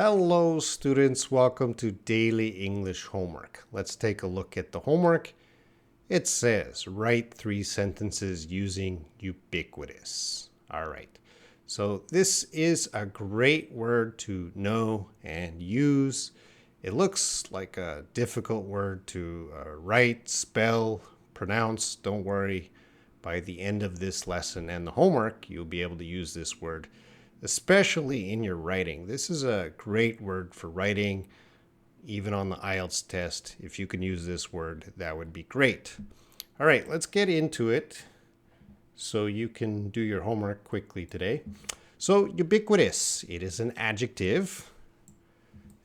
Hello students, welcome to Daily English Homework. Let's take a look at the homework. It says, write 3 sentences using ubiquitous. All right, so this is a great word to know and use. It looks like a difficult word to write, spell, pronounce. Don't worry, by the end of this lesson and the homework, you'll be able to use this word, especially in your writing. This is a great word for writing, even on the IELTS test. If you can use this word, that would be great. All right, let's get into it so you can do your homework quickly today. So ubiquitous, it is an adjective,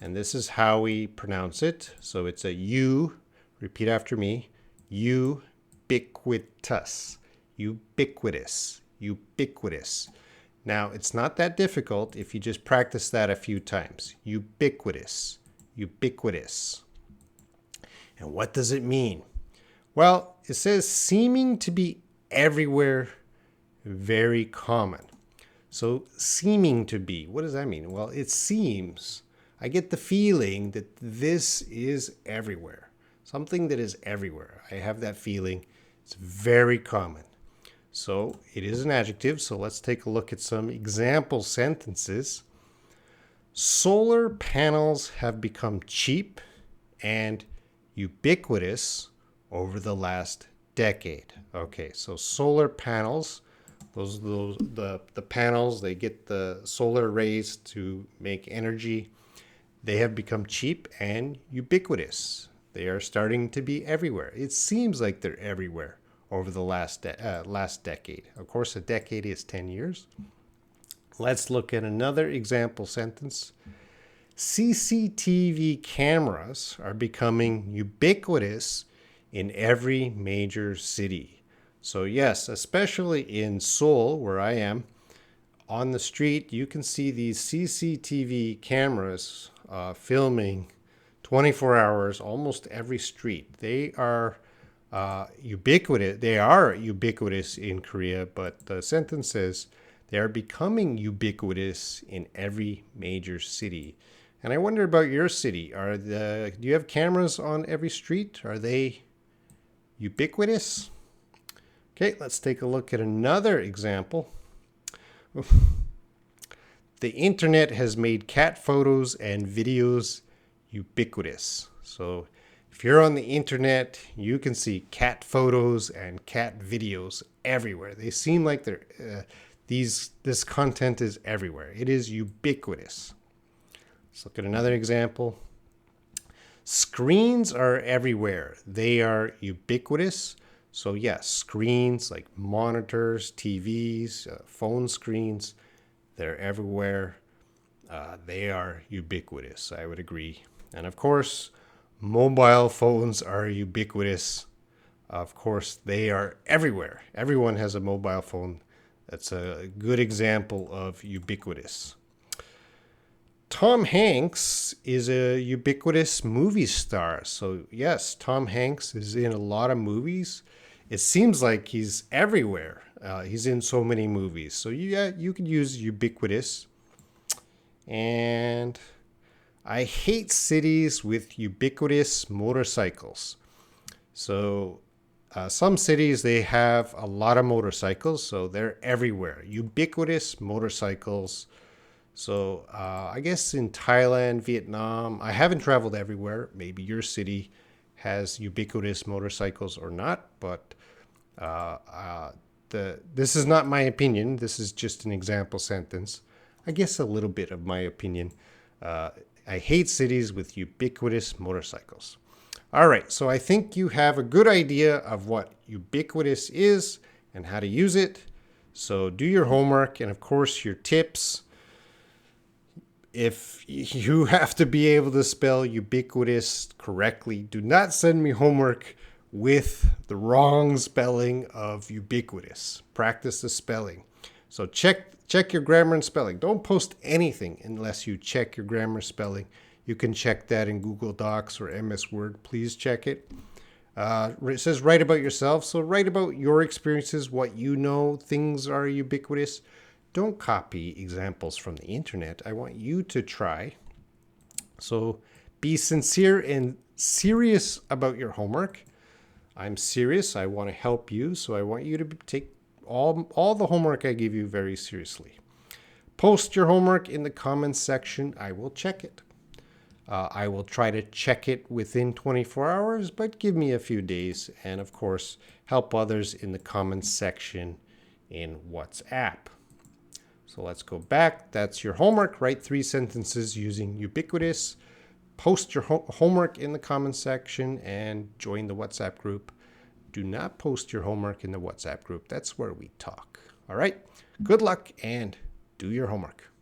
and this is how we pronounce it. So it's a U, repeat after me, ubiquitous, ubiquitous, ubiquitous. Now, it's not that difficult if you just practice that a few times. Ubiquitous, ubiquitous. And what does it mean? Well, it says seeming to be everywhere, very common. So seeming to be, what does that mean? Well, it seems, I get the feeling that this is everywhere. Something that is everywhere. I have that feeling. It's very common. So it is an adjective, so let's take a look at some example sentences. Solar panels have become cheap and ubiquitous over the last decade. Okay, so solar panels, the panels, they get the solar rays to make energy. They have become cheap and ubiquitous. They are starting to be everywhere. It seems like they're everywhere over the last decade. Of course, a decade is 10 years. Let's look at another example sentence. CCTV cameras are becoming ubiquitous in every major city. So yes, especially in Seoul, where I am, on the street, you can see these CCTV cameras filming 24 hours, almost every street. They are ubiquitous. They are ubiquitous in Korea, but the sentence says they are becoming ubiquitous in every major city. And I wonder about your city. Do you have cameras on every street? Are they ubiquitous? Okay, let's take a look at another example. The internet has made cat photos and videos ubiquitous. So if you're on the internet, you can see cat photos and cat videos everywhere. They seem like this content is everywhere. It is ubiquitous. Let's look at another example. Screens are everywhere. They are ubiquitous. So yes, screens like monitors, TVs, phone screens, they're everywhere. They are ubiquitous, I would agree. And of course, mobile phones are ubiquitous. Of course, they are everywhere. Everyone has a mobile phone. That's a good example of ubiquitous. Tom Hanks is a ubiquitous movie star. So yes, Tom Hanks is in a lot of movies. It seems like he's everywhere. He's in so many movies. So yeah, you could use ubiquitous. And I hate cities with ubiquitous motorcycles. So some cities, they have a lot of motorcycles, so they're everywhere. Ubiquitous motorcycles. So I guess in Thailand, Vietnam, I haven't traveled everywhere. Maybe your city has ubiquitous motorcycles or not, but this is not my opinion. This is just an example sentence. I guess a little bit of my opinion. I hate cities with ubiquitous motorcycles. All right, so I think you have a good idea of what ubiquitous is and how to use it. So do your homework and, of course, your tips. If you have to be able to spell ubiquitous correctly, do not send me homework with the wrong spelling of ubiquitous. Practice the spelling. So check your grammar and spelling. Don't post anything unless you check your grammar and spelling. You can check that in Google Docs or MS Word. Please check it. It says write about yourself. So write about your experiences, what you know, things are ubiquitous. Don't copy examples from the internet. I want you to try So be sincere and serious about your homework. I'm serious. I want to help you. So I want you to take all the homework I give you very seriously. Post your homework in the comments section. I will check it. I will try to check it within 24 hours, but give me a few days. And of course, help others in the comments section in WhatsApp. So let's go back. That's your homework. Write 3 sentences using Ubiquitous. Post your homework in the comments section and join the WhatsApp group. Do not post your homework in the WhatsApp group. That's where we talk. All right. Good luck and do your homework.